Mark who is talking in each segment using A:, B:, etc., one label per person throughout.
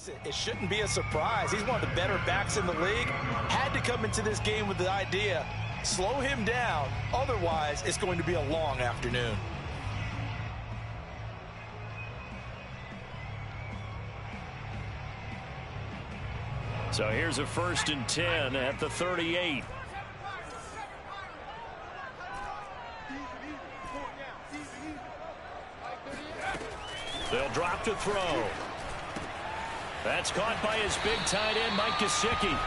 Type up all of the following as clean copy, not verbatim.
A: It shouldn't be a surprise. He's one of the better backs in the league. Had to come into this game with the idea, slow him down. Otherwise, it's going to be a long afternoon.
B: So here's a 1st and 10 at the 38. They'll drop to throw. That's caught by his big tight end, Mike Gesicki.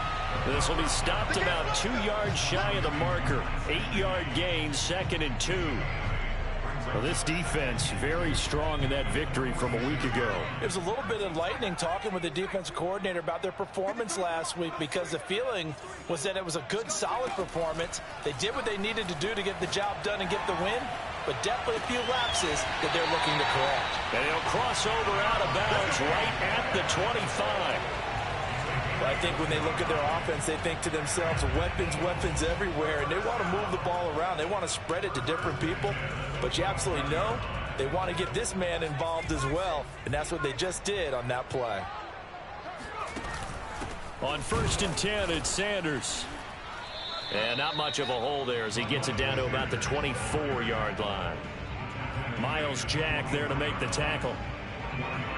B: This will be stopped about 2 yards shy of the marker. 8-yard gain, 2nd and 2. Well, this defense very strong in that victory from a week ago.
A: It was a little bit enlightening talking with the defense coordinator about their performance last week, because the feeling was that it was a good, solid performance. They did what they needed to do to get the job done and get the win, but definitely a few lapses that they're looking to correct.
B: And he'll cross over out of bounds right at the 25.
A: But I think when they look at their offense, they think to themselves, weapons, weapons everywhere, and they want to move the ball around. They want to spread it to different people, but you absolutely know they want to get this man involved as well, and that's what they just did on that play.
B: On 1st and 10, it's Sanders. And not much of a hole there as he gets it down to about the 24-yard line. Miles Jack there to make the tackle.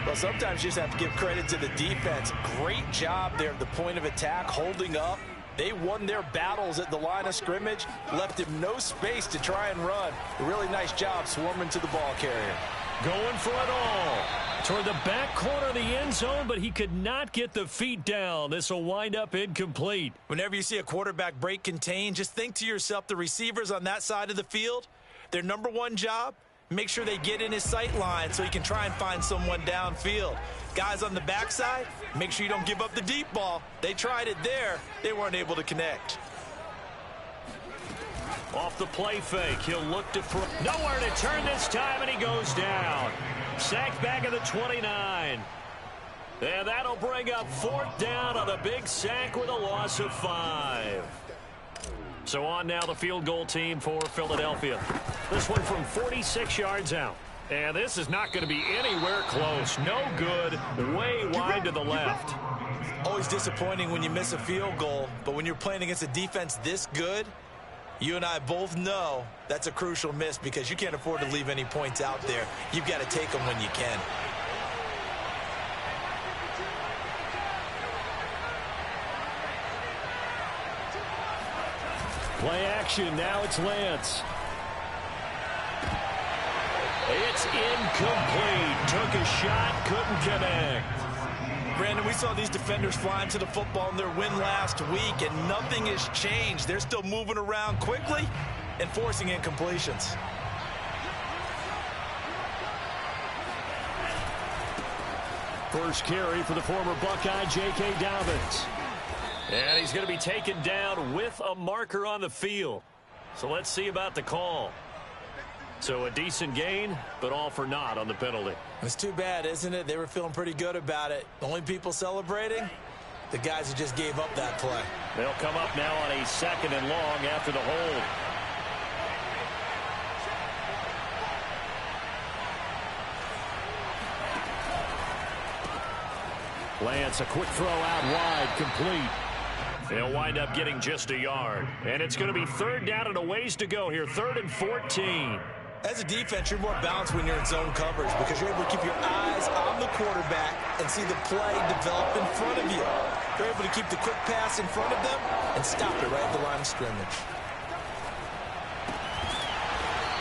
A: Well, sometimes you just have to give credit to the defense. Great job there at the point of attack, holding up. They won their battles at the line of scrimmage, left him no space to try and run. A really nice job swarming to the ball carrier.
B: Going for it all. Toward the back corner of the end zone, but he could not get the feet down. This will wind up incomplete.
A: Whenever you see a quarterback break contain, just think to yourself, the receivers on that side of the field, their number one job, make sure they get in his sight line so he can try and find someone downfield. Guys on the backside, make sure you don't give up the deep ball. They tried it there. They weren't able to connect.
B: Off the play fake, he'll look to throw. Nowhere to turn this time, and he goes down. Sacked back at the 29. And that'll bring up 4th down on a big sack with a loss of 5. So on now the field goal team for Philadelphia. This one from 46 yards out. And this is not going to be anywhere close. No good. Way wide to the left.
A: Always disappointing when you miss a field goal, but when you're playing against a defense this good, you and I both know that's a crucial miss, because you can't afford to leave any points out there. You've got to take them when you can.
B: Play action. Now it's Lance. It's incomplete. Took a shot, couldn't connect.
A: Brandon, we saw these defenders flying to the football in their win last week, and nothing has changed. They're still moving around quickly and forcing incompletions.
B: First carry for the former Buckeye, J.K. Dobbins. And he's going to be taken down with a marker on the field. So let's see about the call. So a decent gain, but all for naught on the penalty.
A: It's too bad, isn't it? They were feeling pretty good about it. The only people celebrating, the guys who just gave up that play.
B: They'll come up now on a 2nd and long after the hold. Lance, a quick throw out wide, complete. They'll wind up getting just a yard. And it's going to be 3rd down and a ways to go here, 3rd and 14.
A: As a defense, you're more balanced when you're in zone coverage, because you're able to keep your eyes on the quarterback and see the play develop in front of you. You're able to keep the quick pass in front of them and stop it right at the line of scrimmage.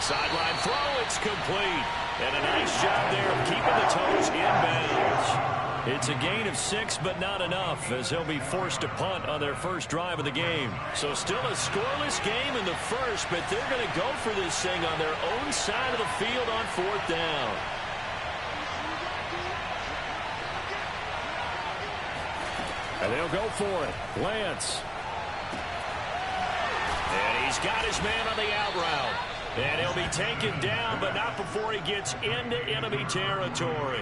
B: Sideline throw, it's complete. And a nice job there of keeping the toes in bounds. It's a gain of 6, but not enough, as they'll be forced to punt on their first drive of the game. So still a scoreless game in the first, but they're going to go for this thing on their own side of the field on 4th down. And they'll go for it. Lance. And he's got his man on the out route. And he'll be taken down, but not before he gets into enemy territory.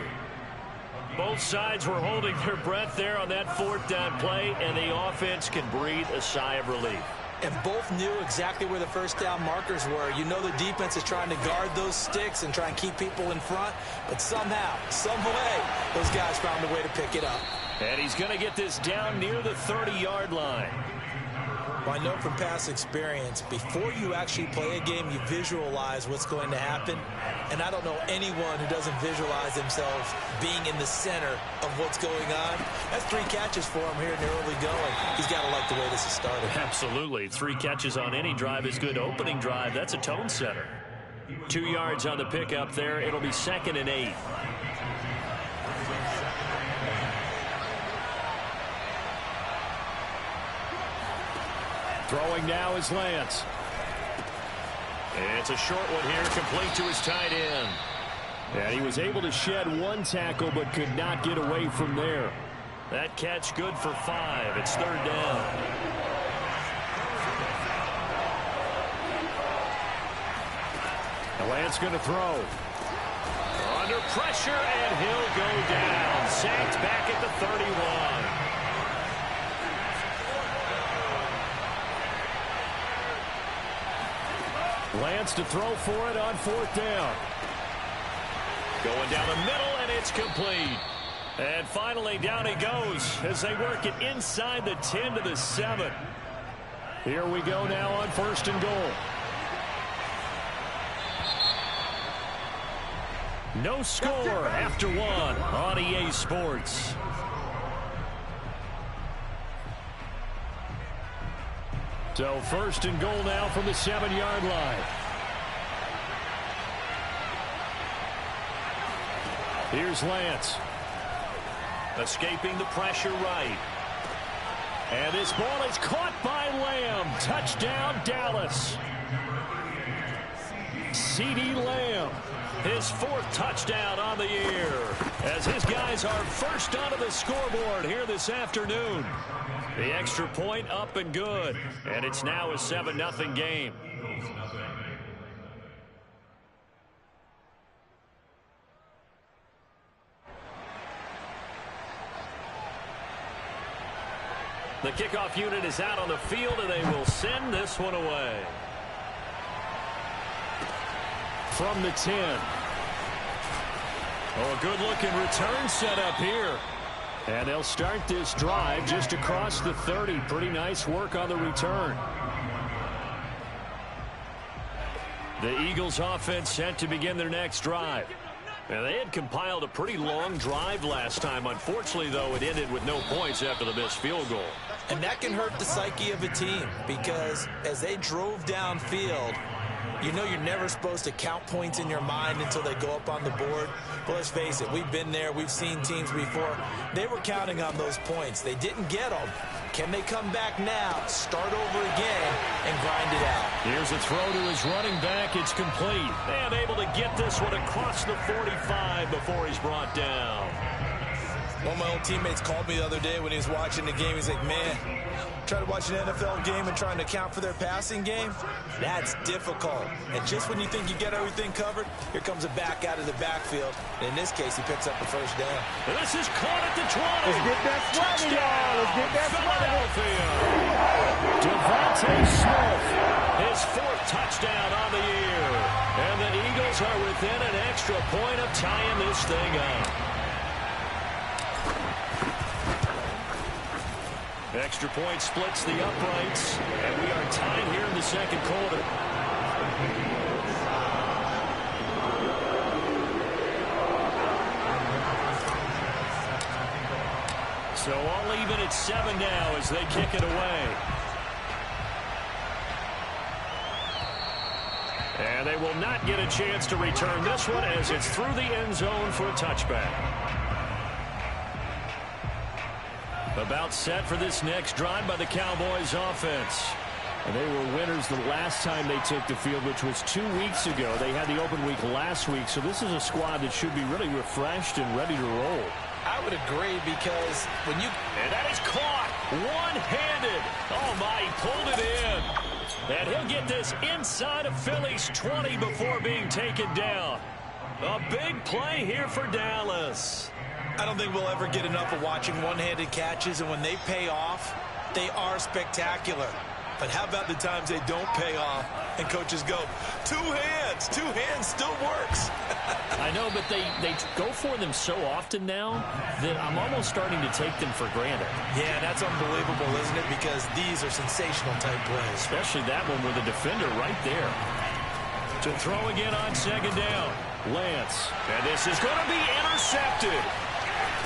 B: Both sides were holding their breath there on that 4th down play, and the offense can breathe a sigh of relief.
A: And both knew exactly where the first down markers were. You know the defense is trying to guard those sticks and try and keep people in front, but somehow, some way, those guys found a way to pick it up.
B: And he's going to get this down near the 30-yard line.
A: Well, I know from past experience, before you actually play a game, you visualize what's going to happen. And I don't know anyone who doesn't visualize themselves being in the center of what's going on. That's 3 catches for him here in the early going. He's got to like the way this is started.
B: Absolutely. 3 catches on any drive is good. Opening drive, that's a tone setter. 2 yards on the pickup there. It'll be 2nd and 8. Throwing now is Lance. It's a short one here, complete to his tight end. And he was able to shed 1 tackle, but could not get away from there. That catch good for 5. It's 3rd down. Lance going to throw. Under pressure, and he'll go down. Sacked back at the 31. Lance to throw for it on 4th down. Going down the middle, and it's complete. And finally, down he goes as they work it inside the 10 to the 7. Here we go now on 1st and goal. No score after 1 on EA Sports. So 1st and goal now from the 7-yard line. Here's Lance. Escaping the pressure right. And this ball is caught by Lamb. Touchdown, Dallas. CeeDee Lamb. His 4th touchdown on the year. As his guys are first onto the scoreboard here this afternoon. The extra point up and good. And it's now a 7-0 game. The kickoff unit is out on the field, and they will send this one away. From the 10. Oh, a good-looking return set up here. And they'll start this drive just across the 30. Pretty nice work on the return. The Eagles offense set to begin their next drive. And they had compiled a pretty long drive last time. Unfortunately, though, it ended with no points after the missed field goal.
A: And that can hurt the psyche of a team because as they drove downfield, you know you're never supposed to count points in your mind until they go up on the board. But let's face it, we've been there. We've seen teams before. They were counting on those points. They didn't get them. Can they come back now, start over again, and grind it out?
B: Here's a throw to his running back. It's complete. And able to get this one across the 45 before he's brought down.
A: One of my old teammates called me the other day when he was watching the game. He's like, man, trying to watch an NFL game and trying to account for their passing game, that's difficult. And just when you think you get everything covered, here comes a back out of the backfield. And in this case, he picks up the 1st down.
B: And this is caught at the 20.
C: Let's get that swagger, y'all. Let's get that
B: Philadelphia. Devontae Smith, his 4th touchdown on the year. And the Eagles are within an extra point of tying this thing up. Extra point splits the uprights, and we are tied here in the 2nd quarter. So all even at 7 now as they kick it away. And they will not get a chance to return this one as it's through the end zone for a touchback. About set for this next drive by the Cowboys offense. And they were winners the last time they took the field, which was 2 weeks ago. They had the open week last week, so this is a squad that should be really refreshed and ready to roll.
A: I would agree because when you...
B: And that is caught one-handed. Oh, my, he pulled it in. And he'll get this inside of Philly's 20 before being taken down. A big play here for Dallas.
A: I don't think we'll ever get enough of watching one-handed catches, and when they pay off, they are spectacular. But how about the times they don't pay off and coaches go, two hands still works.
B: I know, but they go for them so often now that I'm almost starting to take them for granted.
A: Yeah, that's unbelievable, isn't it? Because these are sensational type plays.
B: Especially that one with a defender right there. To throw again on second down. Lance. And this is going to be intercepted.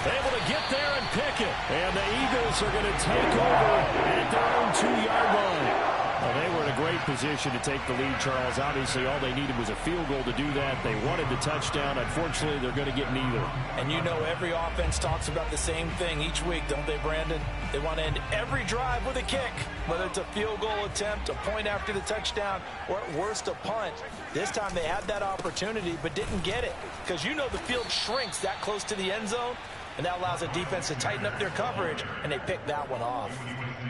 B: Able to get there and pick it. And the Eagles are going to take over at their own 2-yard line. Well, they were in a great position to take the lead, Charles. Obviously, all they needed was a field goal to do that. They wanted the touchdown. Unfortunately, they're going to get neither.
A: And you know every offense talks about the same thing each week, don't they, Brandon? They want to end every drive with a kick, whether it's a field goal attempt, a point after the touchdown, or at worst, a punt. This time they had that opportunity but didn't get it because you know the field shrinks that close to the end zone, and that allows the defense to tighten up their coverage, and they picked that one off.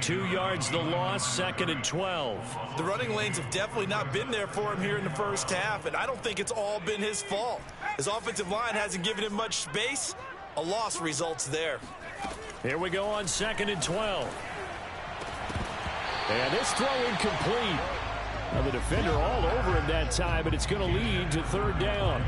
B: 2 yards the loss, 2nd and 12.
A: The running lanes have definitely not been there for him here in the first half, and I don't think it's all been his fault. His offensive line hasn't given him much space. A loss results there.
B: Here we go on 2nd and 12. And this throw incomplete. Now the defender all over him that time, but it's going to lead to 3rd down.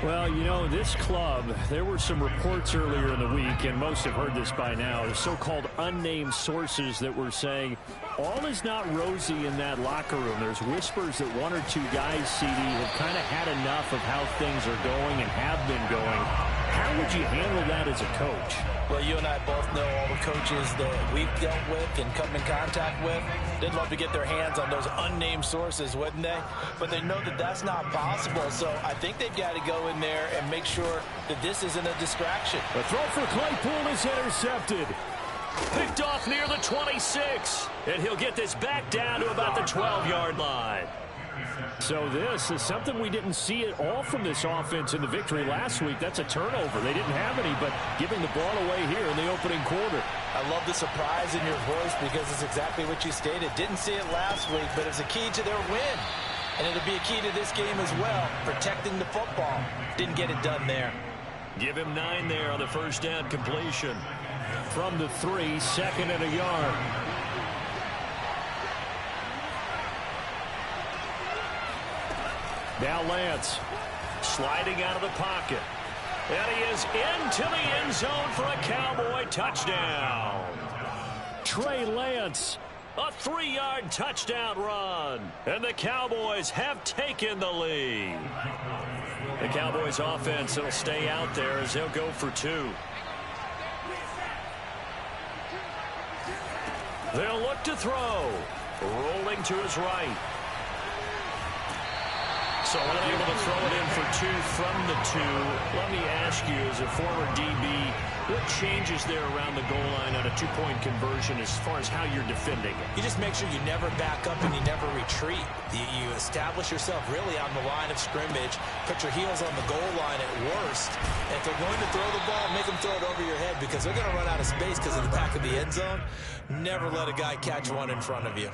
B: Well, you know, this club, there were some reports earlier in the week, and most have heard this by now, the so-called unnamed sources that were saying all is not rosy in that locker room. There's whispers that 1 or 2 guys, CD, have kind of had enough of how things are going and have been going. How would you handle that as a coach?
A: Well, you and I both know all the coaches that we've dealt with and come in contact with. They'd love to get their hands on those unnamed sources, wouldn't they? But they know that that's not possible, so I think they've got to go in there and make sure that this isn't a distraction.
B: The throw for Claypool is intercepted. Picked off near the 26. And he'll get this back down to about the 12-yard line. So this is something we didn't see at all from this offense in the victory last week. That's a turnover. They didn't have any, but giving the ball away here in the opening quarter.
A: I love the surprise in your voice because it's exactly what you stated. Didn't see it last week, but it's a key to their win. And it'll be a key to this game as well, protecting the football. Didn't get it done there.
B: Give him 9 there on the first down completion. From the 3, 2nd and a yard. Now Lance sliding out of the pocket. And he is into the end zone for a Cowboy touchdown. Trey Lance, a 3-yard touchdown run. And the Cowboys have taken the lead. The Cowboys offense will stay out there as they'll go for 2. They'll look to throw. Rolling to his right. So unable to throw it in for 2 from the 2. Let me ask you, as a former DB, what changes there around the goal line on a 2-point conversion as far as how you're defending it?
A: You just make sure you never back up and you never retreat. You establish yourself really on the line of scrimmage, put your heels on the goal line at worst. And if they're going to throw the ball, make them throw it over your head because they're going to run out of space because of the back of the end zone. Never let a guy catch one in front of you.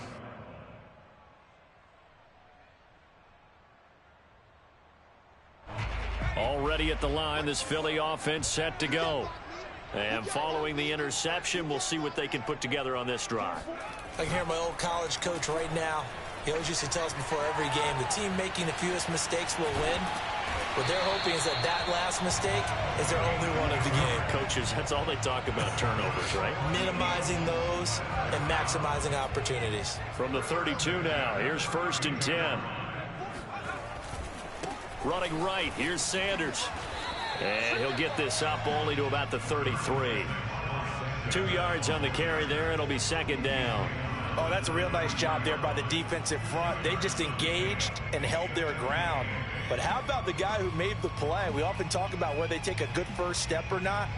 B: Already at the line, this Philly offense set to go. And following the interception, we'll see what they can put together on this drive.
A: I can hear my old college coach right now. He always used to tell us before every game, the team making the fewest mistakes will win. What they're hoping is that that last mistake is their only one of the game.
B: Coaches, that's all they talk about, turnovers, right?
A: Minimizing those and maximizing opportunities.
B: From the 32 now, here's 1st and 10. Running right, here's Sanders. And he'll get this up only to about the 33. 2 yards on the carry there. It'll be 2nd down.
A: Oh, that's a real nice job there by the defensive front. They just engaged and held their ground. But how about the guy who made the play? We often talk about whether they take a good first step or not.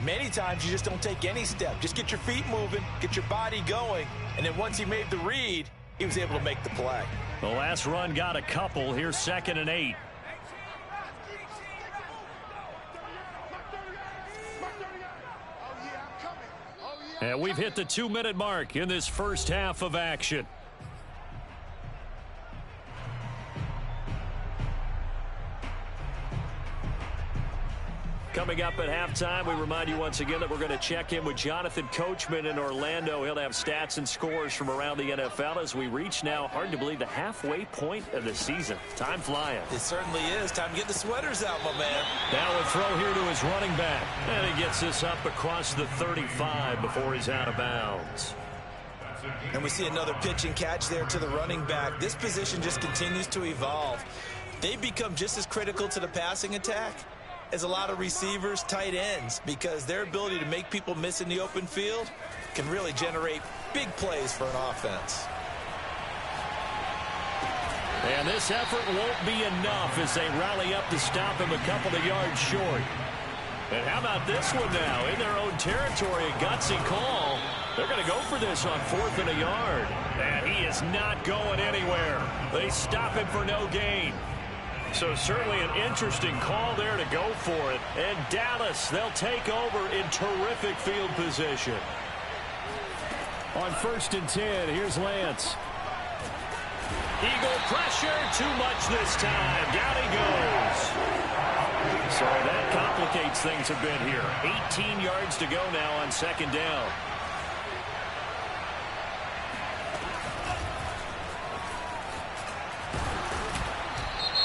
A: Many times you just don't take any step. Just get your feet moving, get your body going, and then once he made the read, he was able to make the play.
B: The last run got a couple. Here's 2nd and 8. And we've hit the 2-minute mark in this first half of action. Coming Coming up at halftime, we remind you once again that we're going to check in with Jonathan Coachman in Orlando. He'll have stats and scores from around the NFL as we reach now, hard to believe, the halfway point of the season. Time flying.
A: It certainly is. Time to get the sweaters out, my man.
B: Now a throw here to his running back. And he gets this up across the 35 before he's out of bounds.
A: And we see another pitch and catch there to the running back. This position just continues to evolve. They've become just as critical to the passing attack as a lot of receivers, tight ends, because their ability to make people miss in the open field can really generate big plays for an offense.
B: And this effort won't be enough as they rally up to stop him a couple of yards short. And how about this one now? In their own territory, a gutsy call. They're going to go for this on 4th and a yard. And he is not going anywhere. They stop him for no gain. So certainly an interesting call there to go for it. And Dallas, they'll take over in terrific field position. On 1st and 10, here's Lance. Eagle pressure, too much this time. Down he goes. So that complicates things a bit here. 18 yards to go now on 2nd down.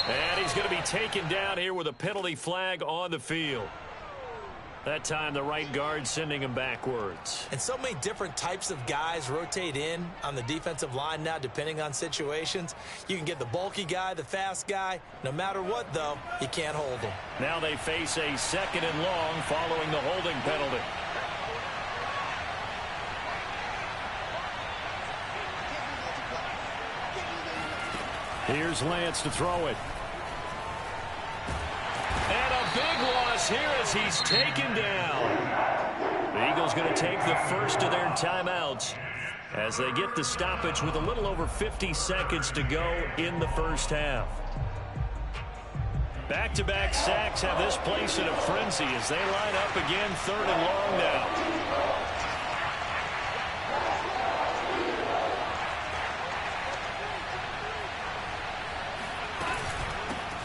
B: And he's going to be taken down here with a penalty flag on the field. That time the right guard sending him backwards.
A: And so many different types of guys rotate in on the defensive line now depending on situations. You can get the bulky guy, the fast guy. No matter what, though, you can't hold him.
B: Now they face a 2nd and long following the holding penalty. Here's Lance to throw it. And a big loss here as he's taken down. The Eagles going to take the first of their timeouts as they get the stoppage with a little over 50 seconds to go in the first half. Back-to-back sacks have this place in a frenzy as they line up again 3rd and long now.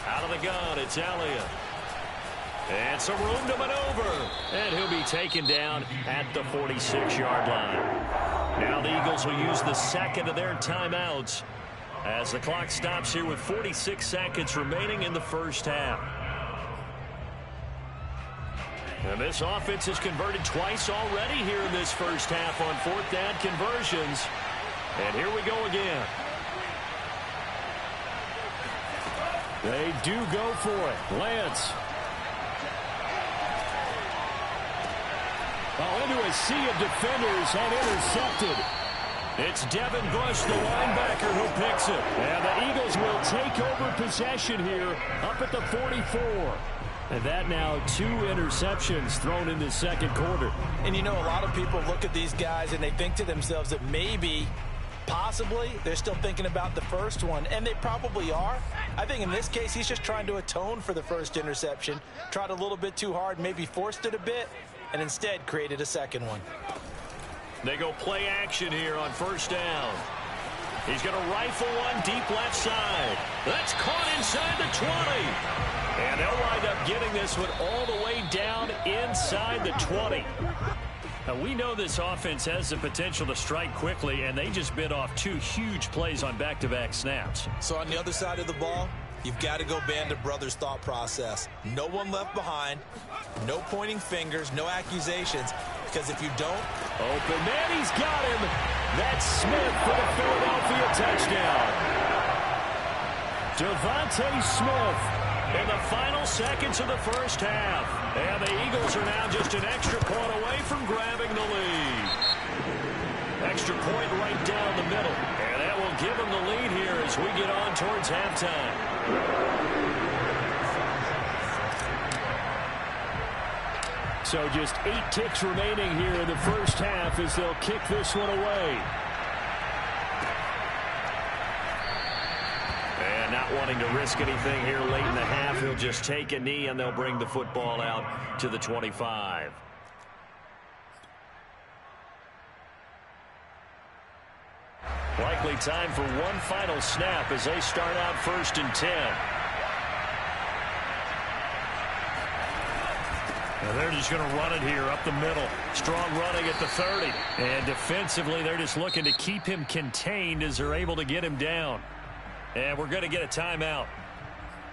B: Out of the gun, it's Elliott. And some room to maneuver. And he'll be taken down at the 46-yard line. Now the Eagles will use the 2nd of their timeouts as the clock stops here with 46 seconds remaining in the first half. And this offense has converted twice already here in this first half on 4th down conversions. And here we go again. They do go for it. Lance. Well, into a sea of defenders and intercepted. It's Devin Bush, the linebacker, who picks it. And the Eagles will take over possession here up at the 44. And that now 2 interceptions thrown in the 2nd quarter.
A: And you know, a lot of people look at these guys and they think to themselves that maybe, possibly, they're still thinking about the first one. And they probably are. I think in this case, he's just trying to atone for the first interception. Tried a little bit too hard, maybe forced it a bit, and instead created a 2nd one.
B: They go play action here on 1st down. He's going to rifle one deep left side. That's caught inside the 20. And they'll wind up getting this one all the way down inside the 20. Now, we know this offense has the potential to strike quickly, and they just bit off 2 huge plays on back-to-back snaps.
A: So on the other side of the ball, you've got to go Band of Brothers thought process. No one left behind, no pointing fingers, no accusations, because if you don't...
B: Open man, he's got him. That's Smith for the Philadelphia touchdown. Devontae Smith in the final seconds of the first half. And the Eagles are now just an extra point away from grabbing the lead. Extra point right down the middle. And that will give them the lead here as we get on towards halftime. So just 8 ticks remaining here in the first half as they'll kick this one away. And not wanting to risk anything here late in the half, he'll just take a knee and they'll bring the football out to the 25. Likely time for one final snap as they start out 1st and 10. And they're just going to run it here up the middle. Strong running at the 30. And defensively, they're just looking to keep him contained as they're able to get him down. And we're going to get a timeout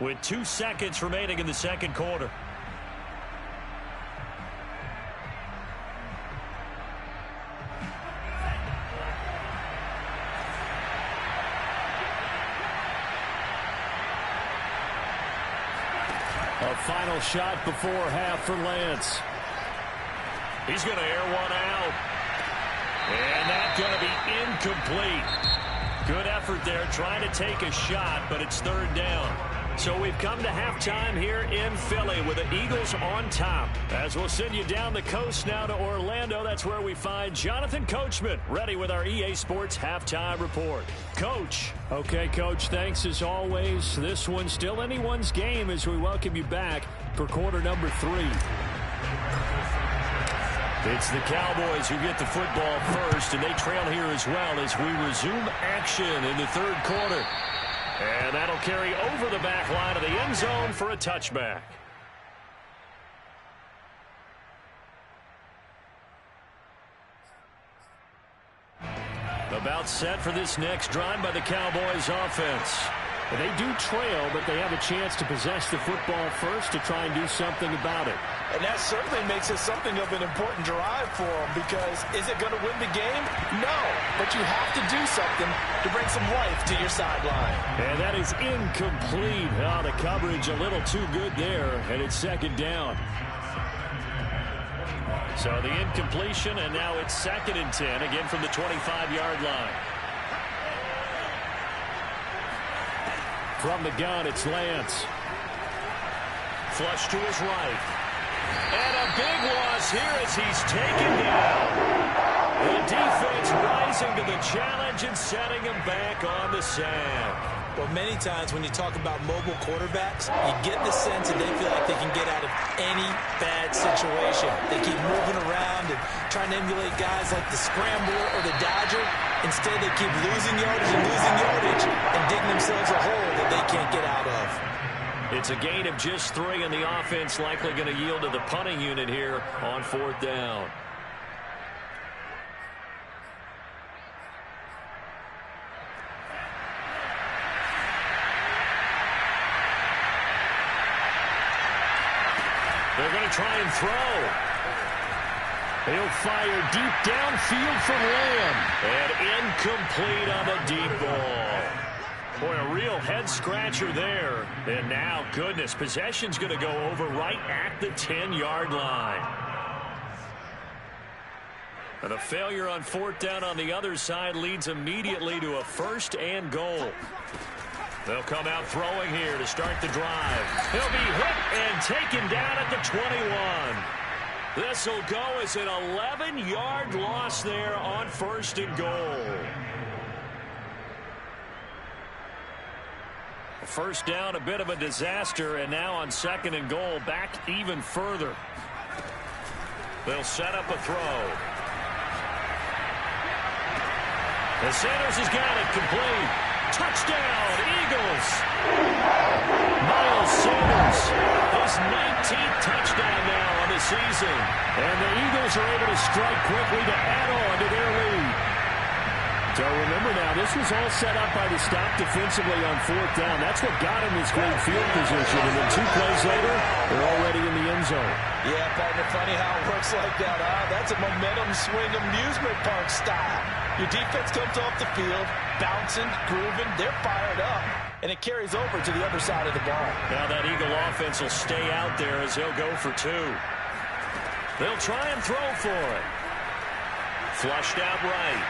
B: with 2 seconds remaining in the second quarter. A final shot before half for Lance. He's going to air one out. And that's going to be incomplete. Good effort there trying to take a shot, but it's third down. So we've come to halftime here in Philly with the Eagles on top. As we'll send you down the coast now to Orlando, that's where we find Jonathan Coachman ready with our EA Sports Halftime Report. Coach. Okay, Coach, thanks as always. This one's still anyone's game as we welcome you back for quarter number 3. It's the Cowboys who get the football first, and they trail here as well as we resume action in the third quarter. And that'll carry over the back line of the end zone for a touchback. About set for this next drive by the Cowboys offense. They do trail, but they have a chance to possess the football first to try and do something about it.
A: And that certainly makes it something of an important drive for them, because is it going to win the game? No, but you have to do something to bring some life to your sideline.
B: And that is incomplete. Oh, the coverage a little too good there, and it's second down. So the incompletion, and now it's 2nd and 10, again from the 25-yard line. From the gun, it's Lance. Flush to his right. And a big loss here as he's taken down. The defense rising to the challenge and setting him back on the sack.
A: Well, many times when you talk about mobile quarterbacks, you get the sense that they feel like they can get out of any bad situation. They keep moving around and trying to emulate guys like the Scrambler or the Dodger. Instead, they keep losing yardage and digging themselves a hole that they can't get out of.
B: It's a gain of just 3, and the offense likely going to yield to the punting unit here on 4th down. They're going to try and throw. He'll fire deep downfield from Lamb. And incomplete on the deep ball. Boy, a real head-scratcher there. And now, goodness, possession's going to go over right at the 10-yard line. And a failure on 4th down on the other side leads immediately to a 1st and goal. They'll come out throwing here to start the drive. He'll be hit and taken down at the 21. This will go as an 11-yard loss there on 1st and goal. First down, a bit of a disaster, and now on 2nd and goal, back even further. They'll set up a throw. And Sanders has got it complete. Touchdown, Eagles. Miles Sanders, his 19th touchdown now on the season. And the Eagles are able to strike quickly to add on to their lead. So remember now, this was all set up by the stop defensively on 4th down. That's what got him his great field position. And then 2 plays later, they're already in the end zone.
A: Yeah, partner, funny how it works like that, huh? That's a momentum swing amusement park style. Your defense comes off the field, bouncing, grooving, they're fired up, and it carries over to the other side of the ball.
B: Now that Eagle offense will stay out there as he'll go for 2. They'll try and throw for it. Flushed out right.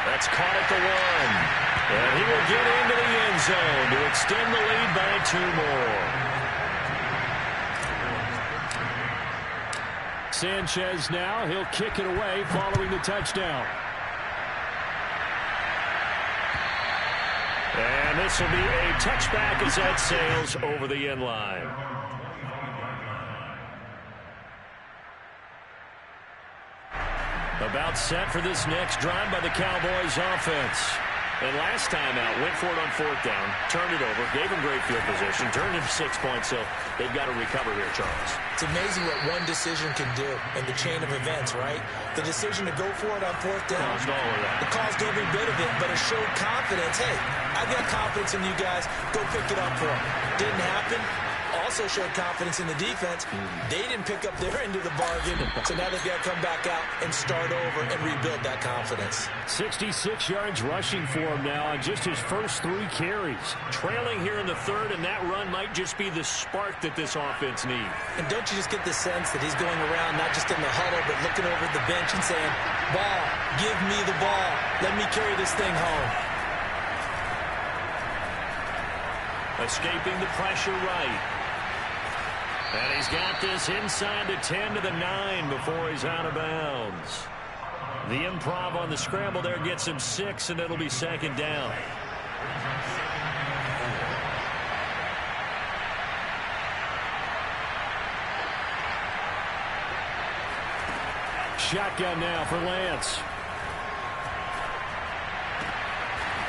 B: That's caught at the 1. And he will get into the end zone to extend the lead by 2 more. Sanchez now, he'll kick it away following the touchdown. And this will be a touchback as that sails over the end line. About set for this next drive by the Cowboys offense. And last time out, went for it on 4th down, turned it over, gave him great field position, turned him 6 points, so they've got to recover here, Charles.
A: It's amazing what one decision can do in the chain of events, right? The decision to go for it on 4th down.
B: Caused all of that.
A: It caused every bit of it, but it showed confidence. Hey, I've got confidence in you guys. Go pick it up for them. Didn't happen. Also showed confidence in the defense. They didn't pick up their end of the bargain, so now they've got to come back out and start over and rebuild that confidence.
B: 66 yards rushing for him now on just his first 3 carries. Trailing here in the 3rd, and that run might just be the spark that this offense needs.
A: And don't you just get the sense that he's going around not just in the huddle, but looking over at the bench and saying, ball, give me the ball. Let me carry this thing home.
B: Escaping the pressure right. And he's got this inside the 10 to the 9 before he's out of bounds. The improv on the scramble there gets him 6, and it'll be 2nd down. Shotgun now for Lance.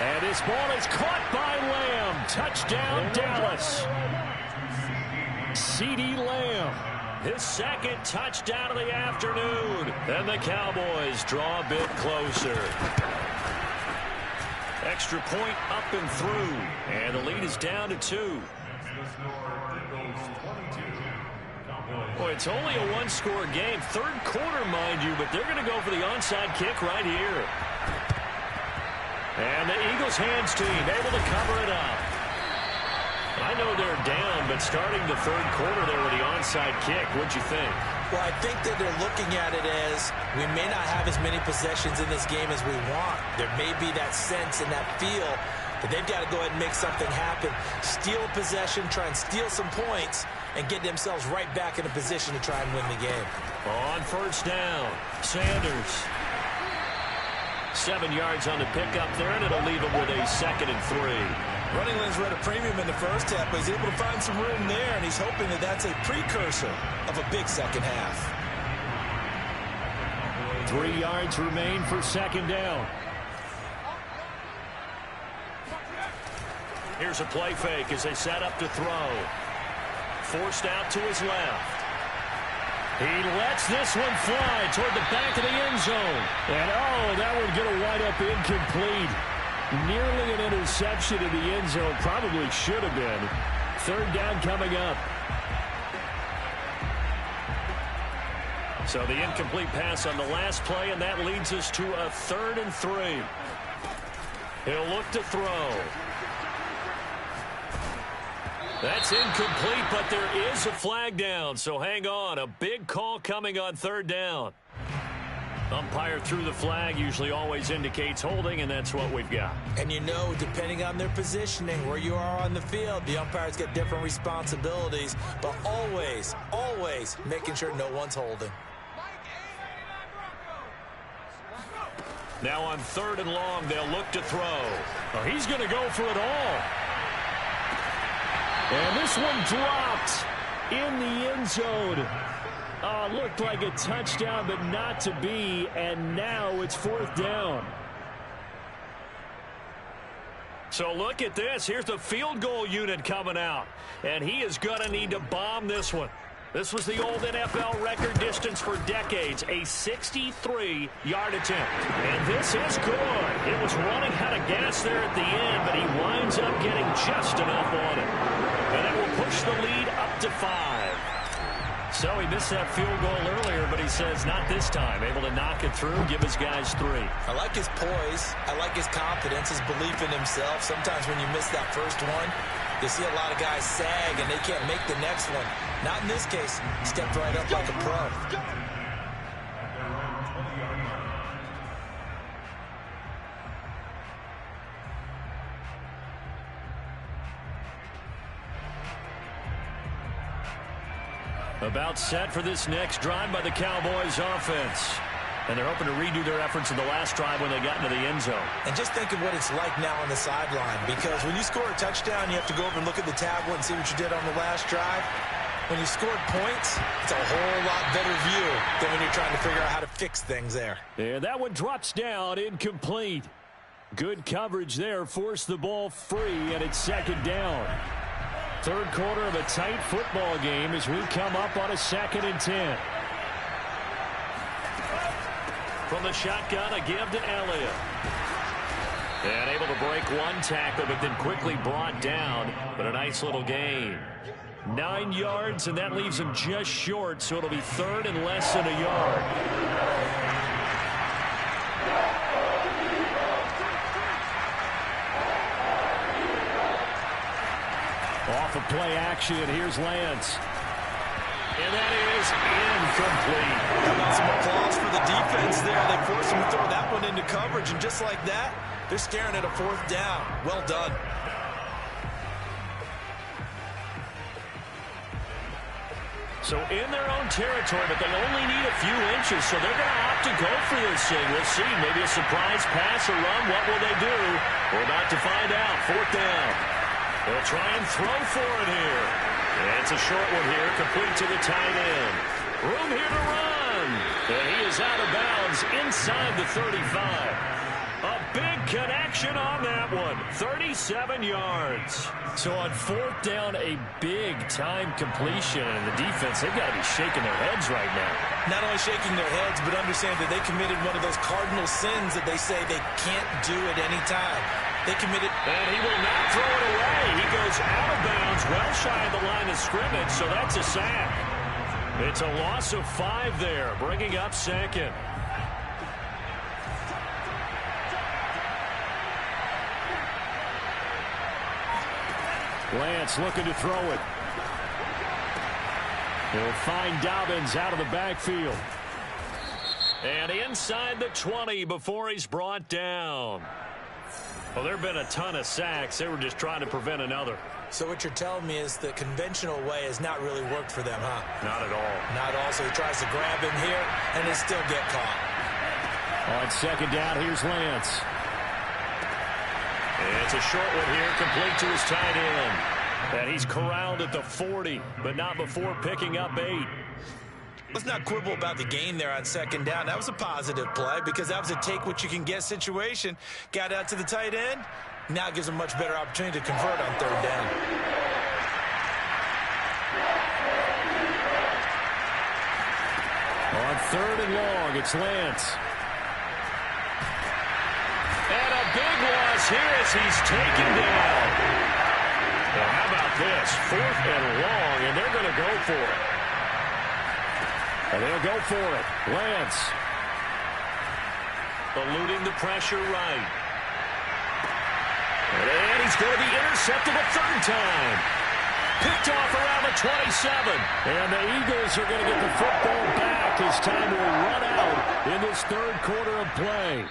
B: And this ball is caught by Lamb. Touchdown, Dallas. C.D. Lamb, his 2nd touchdown of the afternoon. And the Cowboys draw a bit closer. Extra point up and through. And the lead is down to 2. Boy, it's only a 1-score game. 3rd quarter, mind you, but they're going to go for the onside kick right here. And the Eagles' hands team able to cover it up. I know they're down, but starting the 3rd quarter there with the onside kick, what'd you think?
A: Well, I think that they're looking at it as we may not have as many possessions in this game as we want. There may be that sense and that feel that they've got to go ahead and make something happen. Steal a possession, try and steal some points, and get themselves right back in a position to try and win the game.
B: On 1st down, Sanders. 7 yards on the pickup there, and it'll leave him with a 2nd and 3.
A: Running lanes were at a premium in the first half, but he's able to find some room there, and he's hoping that that's a precursor of a big second half.
B: 3 yards remain for 2nd down. Here's a play fake as they set up to throw. Forced out to his left. He lets this one fly toward the back of the end zone. And, oh, that one going to wind up incomplete. Nearly an interception in the end zone. Probably should have been. 3rd down coming up. So the incomplete pass on the last play, and that leads us to a 3rd and 3. He'll look to throw. That's incomplete, but there is a flag down, so hang on. A big call coming on 3rd down. Umpire threw the flag, usually always indicates holding, and that's what we've got.
A: And you know, depending on their positioning, where you are on the field, the umpires get different responsibilities, but always, always making sure no one's holding.
B: Now on 3rd and long, they'll look to throw. Oh, he's going to go for it all. And this one dropped in the end zone. Looked like a touchdown, but not to be. And now it's 4th down. So look at this. Here's the field goal unit coming out. And he is going to need to bomb this one. This was the old NFL record distance for decades, a 63-yard attempt. And this is good. It was running out of gas there at the end, but he winds up getting just enough on it. And it will push the lead up to 5. So he missed that field goal earlier, but he says not this time. Able to knock it through, give his guys 3.
A: I like his poise. I like his confidence, his belief in himself. Sometimes when you miss that first one, you see a lot of guys sag and they can't make the next one. Not in this case. Stepped right up like a pro.
B: About set for this next drive by the Cowboys offense. And they're hoping to redo their efforts in the last drive when they got into the end zone.
A: And just think of what it's like now on the sideline, because when you score a touchdown, you have to go over and look at the tablet and see what you did on the last drive. When you scored points, it's a whole lot better view than when you're trying to figure out how to fix things there.
B: And that one drops down incomplete. Good coverage there. Forced the ball free, and it's second down. Third quarter of a tight football game as we come up on a 2nd and 10. From the shotgun, a give to Elliott. And able to break one tackle, but then quickly brought down. But a nice little gain. 9 yards, and that leaves him just short, so it'll be 3rd and less than a yard. Off of play action, here's Lance. And that is incomplete.
A: How about some applause for the defense there? They forced him to throw that one into coverage, and just like that, they're staring at a 4th down. Well done.
B: So in their own territory, but they only need a few inches, so they're going to opt to go for this thing. We'll see. Maybe a surprise pass or run. What will they do? We're about to find out. 4th down. They'll try and throw for it here. And it's a short one here, complete to the tight end. Room here to run. And he is out of bounds inside the 35. A big connection on that one. 37 yards. So on 4th down, a big-time completion. And the defense, they've got to be shaking their heads right now.
A: Not only shaking their heads, but understand that they committed one of those cardinal sins that they say they can't do at any time. They committed.
B: And he will not throw it away. He goes out of bounds, well shy of the line of scrimmage, so that's a sack. It's a loss of 5 there, bringing up 2nd. Lance looking to throw it. He'll find Dobbins out of the backfield. And inside the 20 before he's brought down. Well, there have been a ton of sacks. They were just trying to prevent another.
A: So what you're telling me is the conventional way has not really worked for them, huh?
B: Not at all.
A: Not all. So he tries to grab him here, and they still get caught.
B: On 2nd down, here's Lance. It's a short one here, complete to his tight end. And he's corralled at the 40, but not before picking up 8.
A: Let's not quibble about the gain there on 2nd down. That was a positive play because that was a take-what-you-can-get situation. Got out to the tight end. Now gives him a much better opportunity to convert on 3rd down.
B: On 3rd and long, it's Lance. And a big loss here as he's taken down. Well, how about this? 4th and long, and they're going to go for it. And they'll go for it. Lance. Eluding the pressure right. And he's going to be intercepted a 3rd time. Picked off around the 27. And the Eagles are going to get the football back as time will run out in this 3rd quarter of play.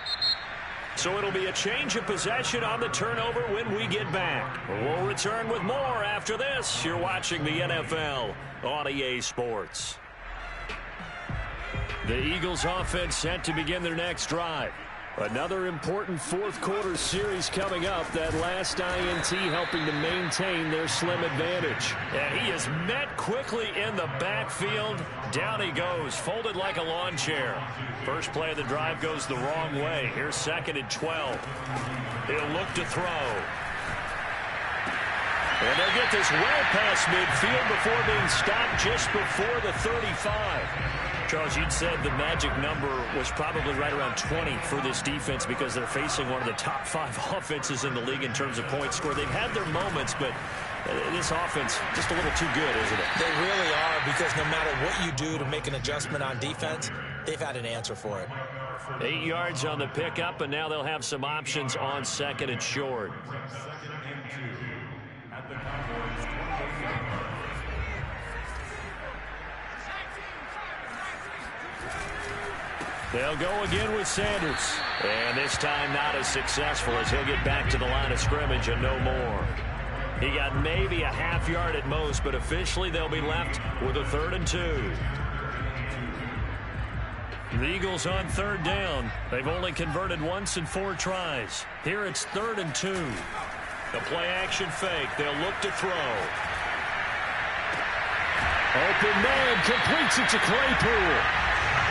B: So it'll be a change of possession on the turnover when we get back. We'll return with more after this. You're watching the NFL on EA Sports. The Eagles offense set to begin their next drive. Another important 4th quarter series coming up. That last INT helping to maintain their slim advantage. And he is met quickly in the backfield. Down he goes, folded like a lawn chair. First play of the drive goes the wrong way. Here's 2nd and 12. He'll look to throw. And they'll get this well past midfield before being stopped just before the 35. Charles, you'd said the magic number was probably right around 20 for this defense because they're facing one of the top 5 offenses in the league in terms of points scored. They've had their moments, but this offense just a little too good, isn't it?
A: They really are, because no matter what you do to make an adjustment on defense, they've had an answer for it.
B: 8 yards on the pickup, and now they'll have some options on 2nd and short. They'll go again with Sanders. And this time not as successful as he'll get back to the line of scrimmage and no more. He got maybe a half yard at most, but officially they'll be left with a 3rd and 2. The Eagles on 3rd down. They've only converted once in 4 tries. Here it's 3rd and 2. The play action fake. They'll look to throw. Open man completes it to Claypool.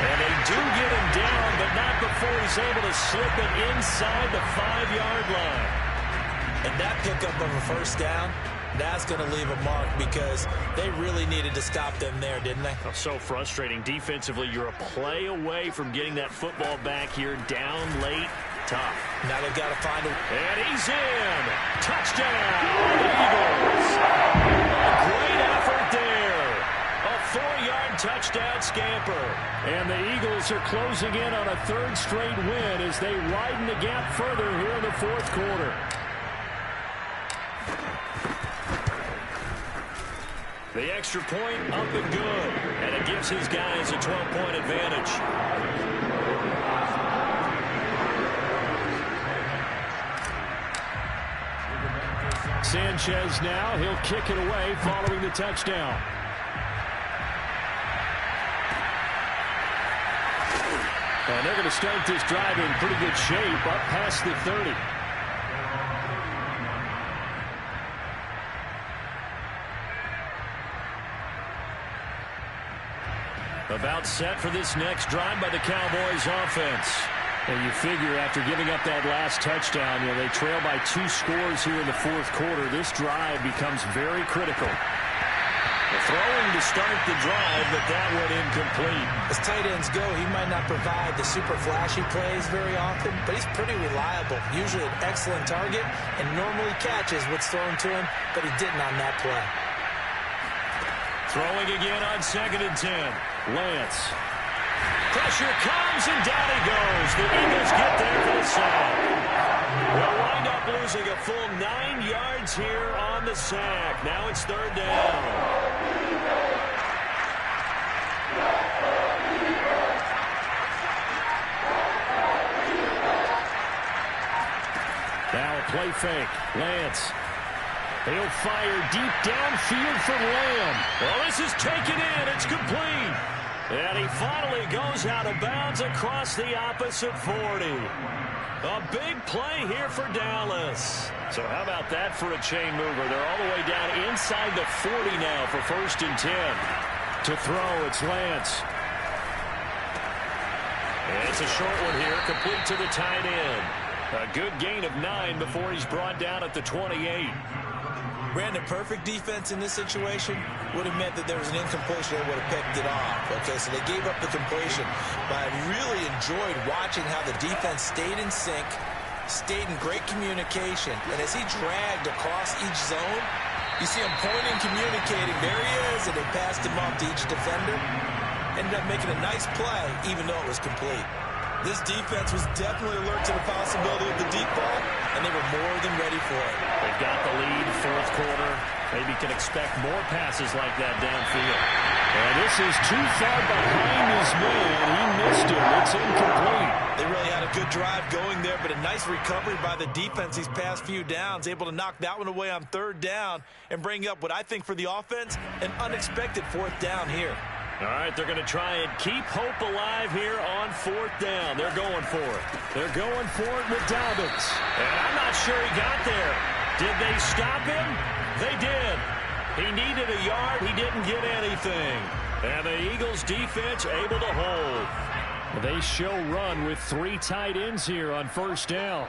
B: And they do get him down, but not before before he's able to slip it inside the 5-yard line.
A: And that pickup of a first down, that's going to leave a mark because they really needed to stop them there, didn't they?
B: Oh, so frustrating. Defensively, you're a play away from getting that football back here down late. Tough.
A: Now they've got to find a...
B: And he's in. Touchdown, Eagles. A great effort there. A 4-yard touchdown scamper. And the Eagles are closing in on a third straight win as they widen the gap further here in the fourth quarter. The extra point up and good. And it gives his guys a 12-point advantage. Sanchez now. He'll kick it away following the touchdown. And they're going to start this drive in pretty good shape up past the 30. About set for this next drive by the Cowboys offense. And you figure after giving up that last touchdown, they trail by 2 scores here in the fourth quarter. This drive becomes very critical. The throwing to start the drive, but that went incomplete.
A: As tight ends go, he might not provide the super flashy plays very often, but he's pretty reliable. Usually an excellent target and normally catches what's thrown to him, but he didn't on that play.
B: Throwing again on 2nd and 10. Lance. Pressure comes, and down he goes. The Eagles get there for the sack. They'll wind up losing a full 9 yards here on the sack. Now it's 3rd down. Now a play fake. Lance. He'll fire deep downfield for Lamb. Well, this is taken in. It's complete. And he finally goes out of bounds across the opposite 40. A big play here for Dallas. So how about that for a chain mover? They're all the way down inside the 40 now for 1st and 10. To throw, it's Lance. And it's a short one here, complete to the tight end. A good gain of 9 before he's brought down at the 28.
A: Brandon, perfect defense in this situation would have meant that there was an incompletion that would have picked it off. Okay, so they gave up the completion. But I really enjoyed watching how the defense stayed in sync, stayed in great communication. And as he dragged across each zone, you see him pointing, communicating. There he is, and they passed him off to each defender. Ended up making a nice play, even though it was complete. This defense was definitely alert to the possibility of the deep ball, and they were more than ready for it.
B: They've got the lead, fourth quarter. Maybe can expect more passes like that downfield. And this is too far behind his man. He missed it. It's incomplete.
A: They really had a good drive going there, but a nice recovery by the defense these past few downs, able to knock that one away on 3rd down and bring up what I think for the offense, an unexpected 4th down here.
B: All right, they're going to try and keep hope alive here on 4th down. They're going for it. They're going for it with Dobbins. And I'm not sure he got there. Did they stop him? They did. He needed a yard. He didn't get anything. And the Eagles defense able to hold. They show run with 3 tight ends here on 1st down.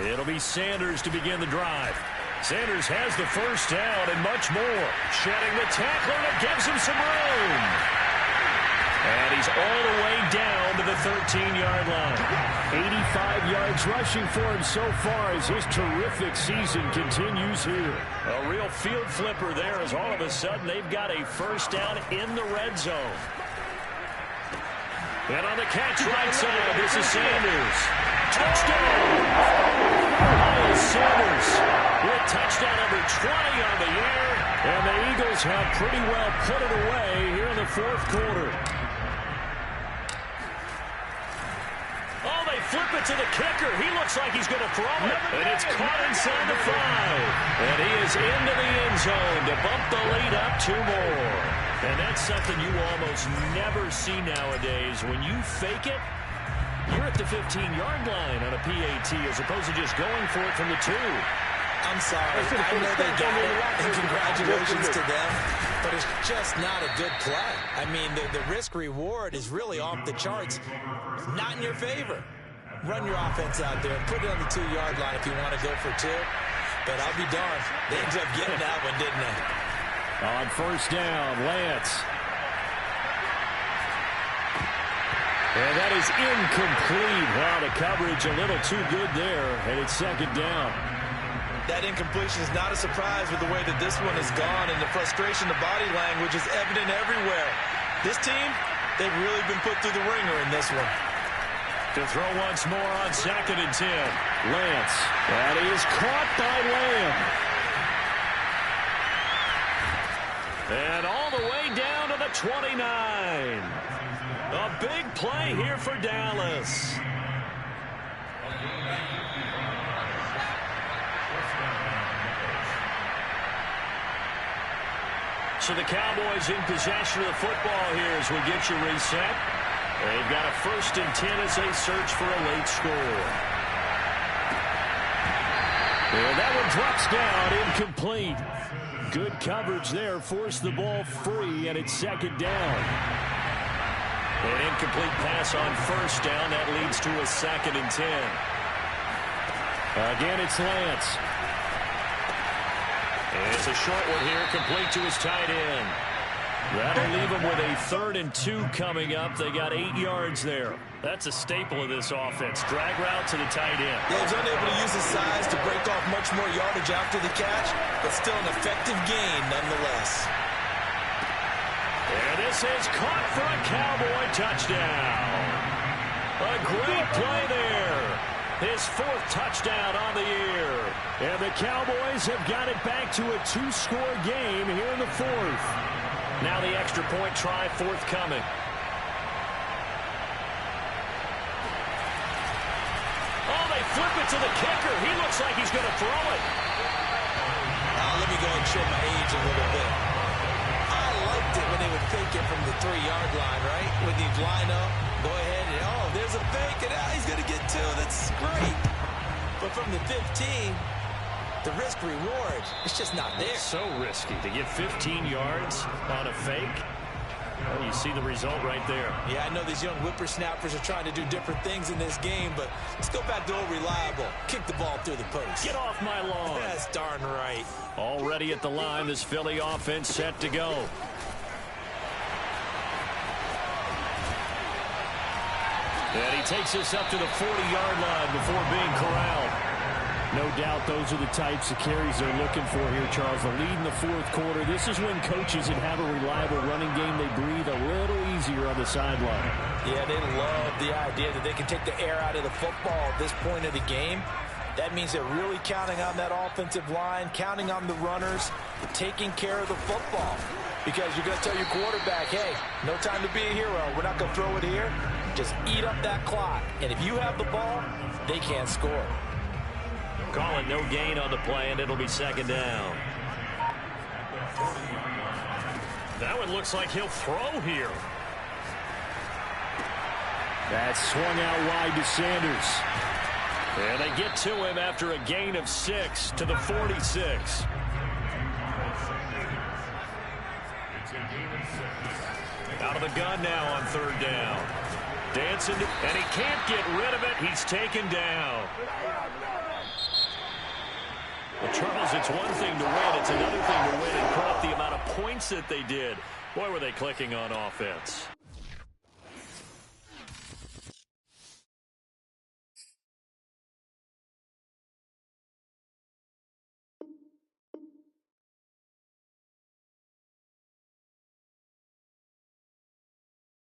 B: It'll be Sanders to begin the drive. Sanders has the 1st down and much more. Shedding the tackler that gives him some room. And he's all the way down to the 13-yard line. 85 yards rushing for him so far as his terrific season continues here. A real field flipper there as all of a sudden they've got a 1st down in the red zone. And on the catch right side, this is Sanders. Touchdown! Miles Sanders with touchdown number 20 on the air. And the Eagles have pretty well put it away here in the fourth quarter. Oh, they flip it to the kicker. He looks like he's going to throw it. And it's caught inside the 5. And he is into the end zone to bump the lead up 2 more. And that's something you almost never see nowadays. When you fake it, you're at the 15-yard line on a PAT as opposed to just going for it from the 2.
A: I'm sorry. I know they got it, and congratulations to them. but it's just not a good play. I mean, the risk-reward is really off the charts. Not in your favor. Run your offense out there. Put it on the 2-yard line if you want to go for 2. But I'll be darned. They ended up getting that one, didn't they?
B: On first down, Lance. And that is incomplete. Wow, the coverage a little too good there, and it's second down.
A: That incompletion is not a surprise with the way that this one has gone, and the frustration, the body language is evident everywhere. This team, they've really been put through the ringer in this one.
B: To throw once more on 2nd and 10. Lance. That is caught by Lamb. And all the way down to the 29. A big play here for Dallas. So the Cowboys in possession of the football here as we get you reset. They've got a 1st and 10 as they search for a late score. And that one drops down, incomplete. Good coverage there, forced the ball free, and it's second down. An incomplete pass on first down, that leads to a 2nd and 10. Again, it's Lance. And it's a short one here, complete to his tight end. That'll leave them with a 3rd and 2 coming up. They got 8 yards there. That's a staple of this offense. Drag route to the tight end.
A: Yeah, he's unable to use his size to break off much more yardage after the catch, but still an effective gain nonetheless.
B: And this is caught for a Cowboy touchdown. A great play there. His 4th touchdown on the year. And the Cowboys have got it back to a 2-score game here in the 4th. Now the extra point try forthcoming. Oh, they flip it to the kicker. He looks like he's going to throw it.
A: Let me go ahead and show my age a little bit. I liked it when they would fake it from the 3-yard line, right? When you line up, go ahead and, oh, there's a fake, and he's going to get 2. That's great. But from the 15, the risk-reward, it's just not there.
B: It's so risky to get 15 yards on a fake. Well, you see the result right there.
A: Yeah, I know these young whippersnappers are trying to do different things in this game, but let's go back to old reliable. Kick the ball through the post.
B: Get off my lawn.
A: That's darn right.
B: Already at the line, this Philly offense set to go. And he takes us up to the 40-yard line before being corralled. No doubt those are the types of carries they're looking for here, Charles. The lead in the 4th quarter. This is when coaches that have a reliable running game, they breathe a little easier on the sideline.
A: Yeah, they love the idea that they can take the air out of the football at this point of the game. That means they're really counting on that offensive line, counting on the runners, taking care of the football. Because you're going to tell your quarterback, hey, no time to be a hero. We're not going to throw it here. Just eat up that clock. And if you have the ball, they can't score.
B: Call it no gain on the play, and it'll be second down. That one looks like he'll throw here. That's swung out wide to Sanders. And they get to him after a gain of 6 to the 46. Out of the gun now on 3rd down. Dancing, and he can't get rid of it. He's taken down. Well, Charles, it's one thing to win. It's another thing to win and put up the amount of points that they did. Boy, were they clicking on offense.